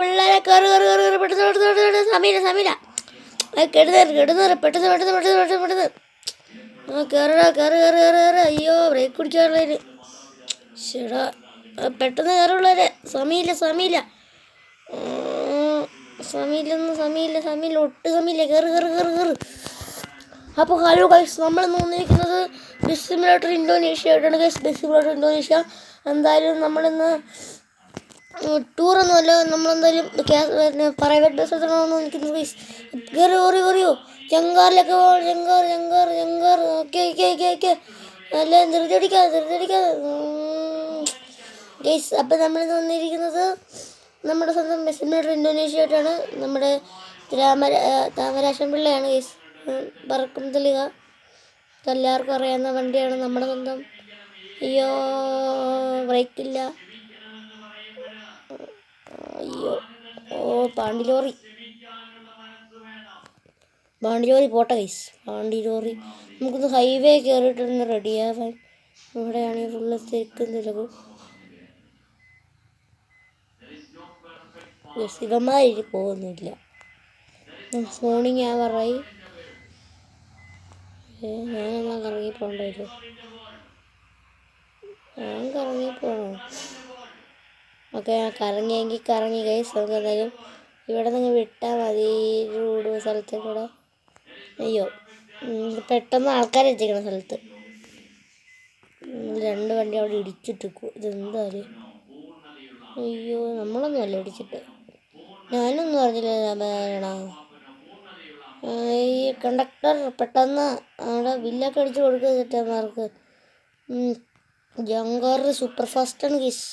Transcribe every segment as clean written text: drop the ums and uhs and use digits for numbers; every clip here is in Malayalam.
പിള്ളേരെ കയറി കയറി കയറി കയറി പെട്ടെന്ന് പെട്ടെന്ന് പെട്ടെന്ന് സമീല സമീല കെടുന്നേറ് പെട്ടെന്ന് പെട്ടെന്ന് പെട്ടെന്ന് പെട്ടെന്ന് പെട്ടെന്ന് കയറടാ കയറി കയറി കയറി കയറി അയ്യോ ബ്രേക്ക് പിടിക്കാറുള്ളവര് ശരിടാ പെട്ടെന്ന് കയറുള്ളവരെ സമീല സമീല സമീലൊന്നും സമീല സമീല ഒട്ട് സമീല കയറി കയറി കയറി കയറി. അപ്പോൾ ഹലോ ഗൈസ്, നമ്മളിന്ന് വന്നിരിക്കുന്നത് ബസ് സിമുലേറ്റർ ഇന്തോനേഷ്യ ആയിട്ടാണ് ഗൈസ്. ബസ് സിമുലേറ്റർ ഇന്തോനേഷ്യ എന്തായാലും നമ്മളിന്ന് ടൂറൊന്നുമല്ല, നമ്മളെന്തായാലും പ്രൈവറ്റ് ബസ് എടുത്തോണ്ട് നിൽക്കുന്നത് ഗൈസ്. കയറി കയറി കയറിയോ ചെങ്കാറിലൊക്കെ പോകണം. ചെങ്കാറ് ചെങ്കാറ് ചെങ്കാറ് ഓക്കെ ഓക്കെ ഓക്കെ ഓക്കെ എല്ലാം ധൃതിയടിക്കാതെ ഗൈസ്. അപ്പം നമ്മളിന്ന് വന്നിരിക്കുന്നത് നമ്മുടെ സ്വന്തം ബസ് സിമുലേറ്റർ ഇന്തോനേഷ്യ ആയിട്ടാണ്. നമ്മുടെ താമരാശൻ പിള്ളയാണ് ഗൈസ്. പറക്കും തെളിക എല്ലാവർക്കും അറിയാവുന്ന വണ്ടിയാണ് നമ്മുടെ സ്വന്തം. അയ്യോ ബ്രേക്കില്ല, അയ്യോ ഓ പാണ്ടി ലോറി പോട്ടെ ഗൈസ്. പാണ്ടി ലോറി നമുക്കൊന്ന് ഹൈവേ കയറിയിട്ടൊന്ന് റെഡിയാവാൻ. ഇവിടെയാണെങ്കിൽ ഫുള്ള് തിരക്കും തിരക്കും. ശിവന്മാരി പോകുന്നില്ല. മോർണിംഗ് ആവറായി. ഞാനെന്നാ കറങ്ങി പോകേണ്ടി വരും. ഞാൻ കറങ്ങി പോകണോ? ഓക്കെ, ഞാൻ കറങ്ങിയെങ്കിൽ കറങ്ങി ഗൈസ്. നമുക്ക് എന്തായാലും ഇവിടെ നിന്ന് വിട്ടാൽ മതി. റോഡ് സ്ഥലത്തേക്കൂടെ. അയ്യോ പെട്ടെന്ന് ആൾക്കാരെത്തിക്കണ സ്ഥലത്ത് രണ്ട് വണ്ടി അവിടെ ഇടിച്ചിട്ടിരിക്കും. ഇതെന്തായാലും അയ്യോ നമ്മളൊന്നും അല്ല ഇടിച്ചിട്ട്. ഞാനൊന്നും അറിഞ്ഞില്ല. ഈ കണ്ടക്ടർ പെട്ടെന്ന് അവിടെ ബില്ലൊക്കെ അടിച്ച് കൊടുക്കുക തെറ്റന്മാർക്ക്. ജങ്കാർ സൂപ്പർ ഫാസ്റ്റാണ് ഗീസ്.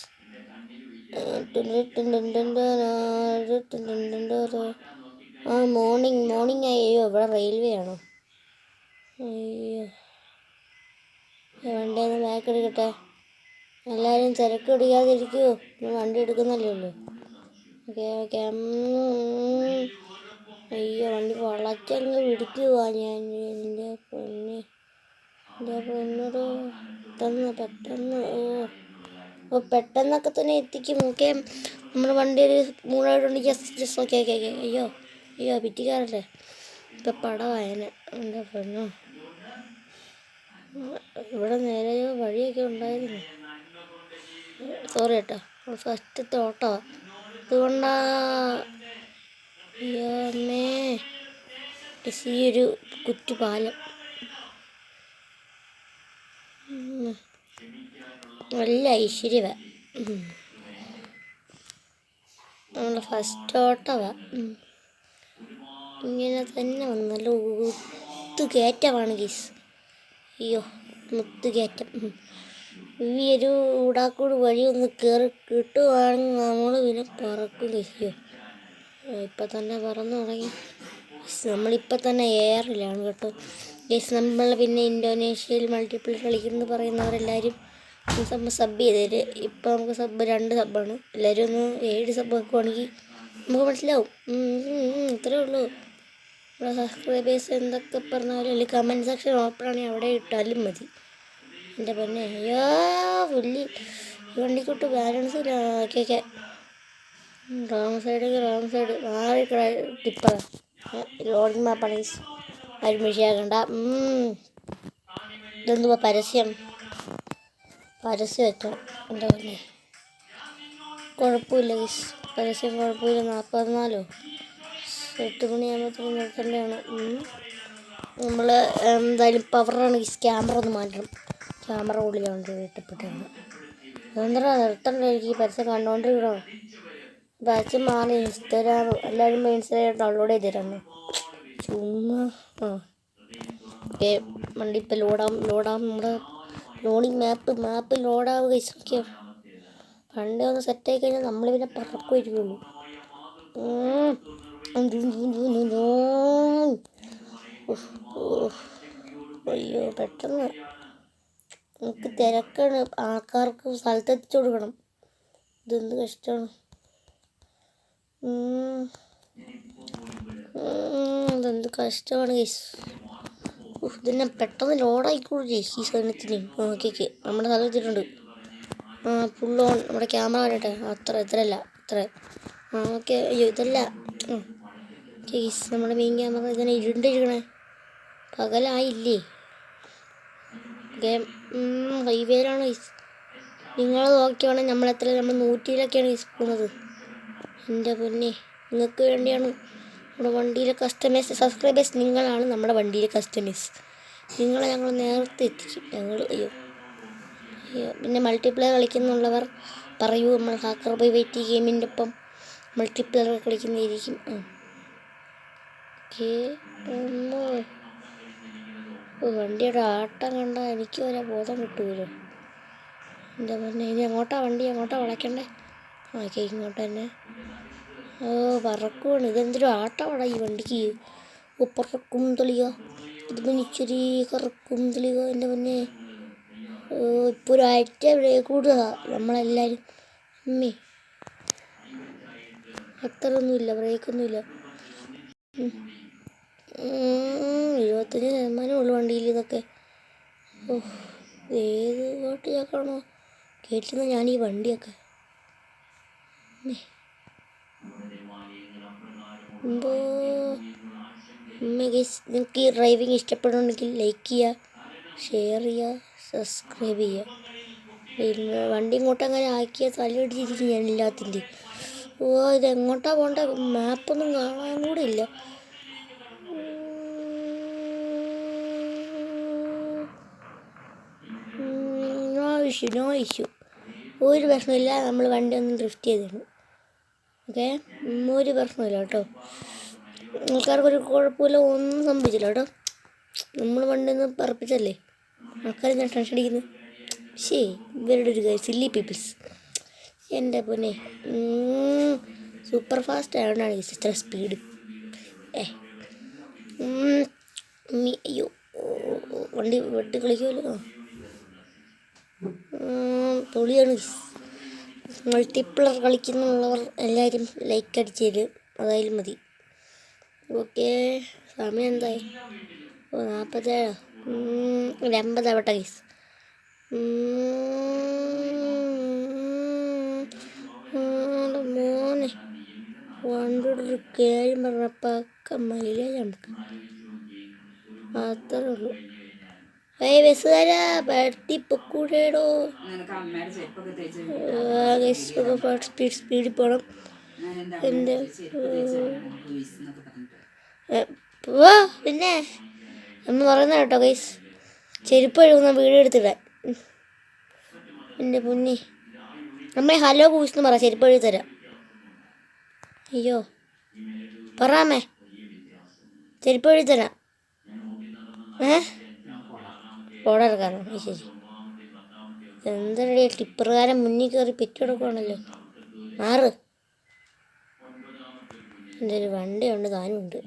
മോർണിംഗ് ആയി. അയ്യോ ഇവിടെ റെയിൽവേ ആണോ? അയ്യോ വണ്ടിയൊന്ന് ബാക്ക് എടുക്കട്ടെ. എല്ലാവരും തിരക്ക് പിടിക്കാതിരിക്കുമോ? വണ്ടി എടുക്കുന്നല്ലേ ഉള്ളൂ. Okay okay. അയ്യോ വണ്ടി വളച്ചങ്ങ് പിടിക്കുവാ. ഞാൻ എൻ്റെ പൊന്നോട് പെട്ടെന്ന് പെട്ടെന്നൊക്കെ തന്നെ എത്തിക്കും. ഓക്കെ, നമ്മുടെ വണ്ടി ഒരു മൂന്നായിട്ടുണ്ട്. Just okay okay okay. അയ്യോ പിറ്റിക്കാറല്ലേ ഇപ്പം പടവായനെ. എൻ്റെ പൊന്നോ, ഇവിടെ നേരെയോ വഴിയൊക്കെ ഉണ്ടായിരുന്നു. സോറി കേട്ടോ, ഫസ്റ്റത്തെ ഓട്ടോ അതുകൊണ്ടാ. അയ്യോ അമ്മേ, ഈ ഒരു കുറ്റുപാലം നല്ല ഐശ്വര്യവാ. നമ്മുടെ ഫസ്റ്റ് ഓട്ടവാ. ഇങ്ങനെ തന്നെ വന്നല്ലോ. മുത്തുകയറ്റമാണ് ഗീസ്. അയ്യോ മുത്തുകയറ്റം. ഈ ഒരു ഊടാക്കൂട് വഴി ഒന്ന് കയറി കിട്ടുവാണെങ്കിൽ നമ്മൾ പിന്നെ പറക്കും ഗീസ്. ഇപ്പം തന്നെ പറന്നു തുടങ്ങി. നമ്മളിപ്പോൾ തന്നെ എയറിലാണ് കേട്ടോ ഗീസ്. നമ്മൾ പിന്നെ ഇന്തോനേഷ്യയിൽ മൾട്ടിപ്ലെയർ കളിക്കുന്നു പറയുന്നവരെല്ലാവരും സബ് ചെയ്തേര്. ഇപ്പം നമുക്ക് സബ് 2 സബ്ബാണ്. എല്ലാവരും ഒന്ന് 7 സബ് വെക്കുവാണെങ്കിൽ നമുക്ക് മനസ്സിലാവും. ഇത്രയേ ഉള്ളൂ. ഇവിടെ സബ്സ്ക്രൈബേഴ്സ് എന്തൊക്കെ പറഞ്ഞാലും അല്ലെങ്കിൽ കമൻറ്റ് സെക്ഷൻ ഓപ്പണാണെങ്കിൽ അവിടെ ഇട്ടാലും മതി. എൻ്റെ പൊന്നെ അയ്യോ പുല്ലി വണ്ടിക്കൂട്ട് ബാലൻസ് ഇല്ല. ഓക്കെ റോങ് സൈഡ് മാറി ടിപ്പറ ലോഡിങ് മാപ്പാണ്. ആരും വിഷയാക്കണ്ട. ഇതെന്തുവാ പരസ്യം വെച്ചോ? എന്താ പറഞ്ഞേ? കുഴപ്പമില്ല ഗീസ്, പരസ്യം കുഴപ്പമില്ല. 44 8 മണിയാകുമ്പോഴത്തേക്കും നിർത്തേണ്ടതാണ്. നമ്മൾ എന്തായാലും പവറാണ് ഗീസ്. ക്യാമറ ഒന്ന് മാറ്റണം. ക്യാമറ ഉള്ളിലാണ് ഇട്ടപ്പെട്ടാണ്. അതെന്താ നിർത്തണ്ട? എനിക്ക് ഈ പരസ്യം കണ്ടുകൊണ്ടിരിക്കണോ? പരസ്യം മാറി. ഇൻസ്റ്റാഗ്രാം എല്ലാവരും ഇൻസ്റ്റാഗ്രാം ഡൗൺലോഡ് ചെയ്തിരുന്നു ചുമ്മാ. ഓക്കെ വണ്ടി ഇപ്പം ലോഡാവും. നമ്മുടെ ലോഡിങ് മാപ്പ് ലോഡാവുക ഗൈസ്. ഓക്കെ പണ്ടേ ഒന്ന് സെറ്റായി കഴിഞ്ഞാൽ നമ്മൾ പിന്നെ പറക്കുമായിരിക്കുള്ളൂ. അയ്യോ പെട്ടെന്ന് നമുക്ക് തിരക്കാണ്. ആൾക്കാർക്ക് സ്ഥലത്തെത്തിച്ചു കൊടുക്കണം. ഇതെന്ത് കഷ്ടമാണ്. ഇതെന്ത് കഷ്ടമാണ് ഗൈസ്. ഇതിനെ പെട്ടെന്ന് ലോഡായിക്കോളൂ ഗൈസ് ഈ സാധനത്തിന്. ഓക്കെ നമ്മുടെ സ്ഥലം എത്തിയിട്ടുണ്ട്. Full on. നമ്മുടെ ക്യാമറ വരട്ടെ. ഇത്രയല്ല. ആ ഓക്കെ. അയ്യോ ഇതല്ല. ഗൈസ് നമ്മുടെ മെയിൻ ക്യാമറ ഇങ്ങനെ ഇരുണ്ടിരിക്കണേ. പകലായില്ലേ? Game ഹൈവേയിലാണ് guys. നിങ്ങൾ നോക്കിയാണെങ്കിൽ നമ്മൾ 100-ലൊക്കെയാണ് ഗൈസ് പോകുന്നത്. എൻ്റെ പൊന്നെ, നിങ്ങൾക്ക് വേണ്ടിയാണ് നമ്മുടെ വണ്ടിയിലെ കസ്റ്റമേഴ്സ്. സബ്സ്ക്രൈബേഴ്സ് നിങ്ങളാണ് നമ്മുടെ വണ്ടിയിലെ കസ്റ്റമേഴ്സ്. നിങ്ങളെ ഞങ്ങൾ നേരത്തെ എത്തിക്കും. അയ്യോ പിന്നെ മൾട്ടിപ്ലെയർ കളിക്കുന്നുള്ളവർ പറയൂ, നമ്മൾ ഹാക്കർ ബൈ വെയിറ്റ് ഗെയിമിൻ്റെ ഒപ്പം മൾട്ടിപ്ലെയർ കളിക്കുന്നതായിരിക്കും. ഓക്കെ. വണ്ടിയുടെ ആട്ടം കണ്ടാൽ എനിക്ക് വരെ ബോധം കിട്ടുമല്ലോ. എന്താ പറഞ്ഞാൽ ഇനി വണ്ടി എങ്ങോട്ടാ വളയ്ക്കണ്ടേ? ഓക്കെ, ഇങ്ങോട്ട് തന്നെ. പറക്കുവാണ്. ഇതെന്തൊരു ആട്ടമാണ് ഈ വണ്ടിക്ക്. പറക്കും തെളിയുക. ഇത് പിന്നെ ഇച്ചിരി കറക്കും തെളിയുക. എൻ്റെ പൊന്നെ, ഇപ്പോൾ ഒരു അറ്റ കൂടുതലാ നമ്മളെല്ലാവരും. അമ്മേ, അത്രയൊന്നുമില്ല, ബ്രേക്കൊന്നുമില്ല. 25% ഉള്ളു വണ്ടിയിൽ. ഇതൊക്കെ ഏത് കോട്ടിയാക്കാണോ കേട്ടുന്നത് ഞാൻ ഈ വണ്ടിയൊക്കെ. നിങ്ങൾക്ക് ഈ ഡ്രൈവിങ് ഇഷ്ടപ്പെടുന്നുണ്ടെങ്കിൽ ലൈക്ക് ചെയ്യുക, ഷെയർ ചെയ്യുക, സബ്സ്ക്രൈബ് ചെയ്യുക. പിന്നെ വണ്ടി ഇങ്ങോട്ടങ്ങനെ ആക്കിയാൽ തലയിടിച്ചിരിക്കും ഞാൻ എല്ലാത്തിൻ്റെ. ഇതെങ്ങോട്ടാ പോകേണ്ട മാപ്പൊന്നും കാണാൻ കൂടെ ഇല്ല. നോ ഇഷ്യൂ, ഒരു പ്രശ്നമില്ല. നമ്മൾ വണ്ടി ഒന്ന് ഡ്രിഫ്റ്റ് ചെയ്തിരുന്നു. ഓക്കെ, ഒരു പ്രശ്നമില്ല കേട്ടോ. ആൾക്കാർക്കൊരു കുഴപ്പമില്ല, ഒന്നും സംഭവിച്ചില്ല കേട്ടോ. നമ്മൾ വണ്ടി ഒന്ന് പറപ്പിച്ചല്ലേ ആൾക്കാർ ഞാൻ ടെൻഷൻ അടിക്കുന്നു. ഇവരുടെ ഒരു സില്ലി പീപ്പിൾസ്. എൻ്റെ പൊന്നെ, സൂപ്പർ ഫാസ്റ്റ് ആയതുകൊണ്ടാണ് ഇത്ര സ്പീഡ്. അയ്യോ, വണ്ടി വെട്ടി കളിക്കുമല്ലോ. പൊളിയാണ്. മൾട്ടിപ്ലെയർ കളിക്കുന്നുള്ളവർ എല്ലാവരും ലൈക്ക് അടിച്ച് തരും, അതായാലും മതി. ഓക്കെ, സമയം എന്തായി? 47. ഒരു 50 ആവട്ടെ ഗൈസ്. മോനെ, വണ്ടിയുടെ ഒരു കാര്യം പറഞ്ഞ പക്ക മൈലേജ് നമുക്ക്. അത്രേ ഉള്ളൂ. ബസ്സുകാരാ വെട്ടിപ്പൊക്കൂടേടോ. സ്പീഡിൽ പോകണം. എൻ്റെ പിന്നെ ഒന്ന് പറയുന്ന കേട്ടോ ഗൈസ്, ചെരുപ്പ് കഴുകുന്ന വീഡിയോ എടുത്തിടാൻ. എൻ്റെ പൊന്നി, അമ്മേ ഹലോ കൂസ് എന്ന് പറ, ചെരുപ്പ് കഴുകി തരാം. അയ്യോ പറയാമേ, ചെരുപ്പ് കഴുകി തരാം. ഓടറക്കാനോ? ശരി. എന്താ ടിപ്പറുകാരൻ മുന്നിൽ കയറി പെറ്റെടുക്കുകയാണല്ലോ. 6 എൻ്റെ ഒരു വണ്ടിയുണ്ട്, താനുമുണ്ട്.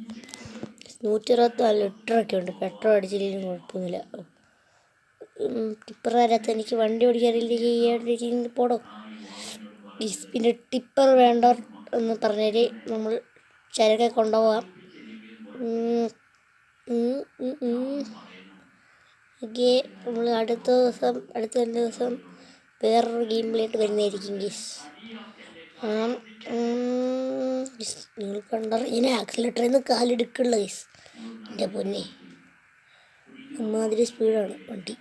124 ലിറ്ററൊക്കെ ഉണ്ട്. പെട്രോൾ അടിച്ചില്ലെങ്കിലും കുഴപ്പമൊന്നുമില്ല. ടിപ്പറുകാരത്ത് എനിക്ക് വണ്ടി ഓടിക്കാറില്ലെങ്കിൽ പോടോ. പിന്നെ ടിപ്പർ വേണ്ടവർ എന്ന് പറഞ്ഞാൽ നമ്മൾ ചരക്കെ കൊണ്ടുപോകാം. ഓക്കെ, നമ്മൾ അടുത്ത ദിവസം വേറൊരു ഗെയിം പ്ലേയിട്ട് വരുന്നതായിരിക്കും ഗീസ്. നിങ്ങൾ കണ്ടറിഞ്ഞ ആക്സിലേറ്ററിൽ നിന്ന് കാലെടുക്കുള്ള ഗീസ്. എൻ്റെ പൊന്നെ, അമ്മാതിരി സ്പീഡാണ് വണ്ടി.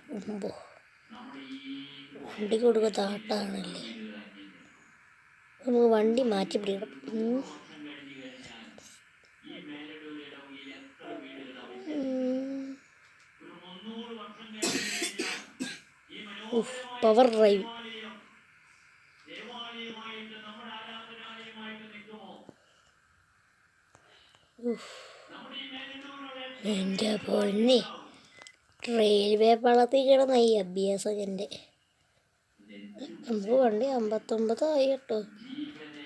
വണ്ടിക്ക് കൊടുക്കാത്ത ആട്ടാണല്ലേ. നമുക്ക് വണ്ടി മാറ്റി പിടിക്കണം. Power drive. എൻ്റെ പൊന്നെ, റെയിൽവേ പാളത്തിൽ കിടന്ന ഈ അഭ്യാസം എൻ്റെ. നമുക്ക് വണ്ടി 59 ആയി കേട്ടോ.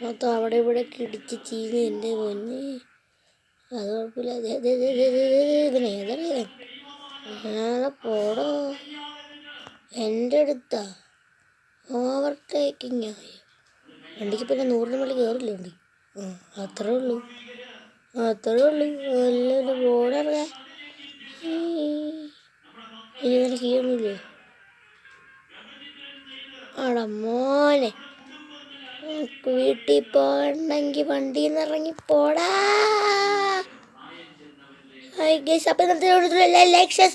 മൊത്തം അവിടെ ഇവിടെ കിടിച്ച് ചീഞ്ഞ്. എൻ്റെ പൊന്നെ, അത് കുഴപ്പമില്ല. ഇവനെ ഏതറിയാൻ പോടോ. എൻ്റെ അടുത്താ ഓവർടേക്കിങ് ആയി. വണ്ടിക്ക് പിന്നെ 100-ന് മേളിൽ കയറില്ല വണ്ടി. അത്രേ ഉള്ളൂ. എല്ലാവരും പോടറിയാ. ഇനി തന്നെ കീറൊന്നുമില്ലേ? ആടാ മോനെ, വീഡിയോ വീട്ടിൽ പോകണമെങ്കിൽ വണ്ടിയിൽ നിന്ന് ഇറങ്ങി പോടാ. ഗൈസ്, അപ്പം ഇന്നത്തെ ലൈക്ക് ഷെയർ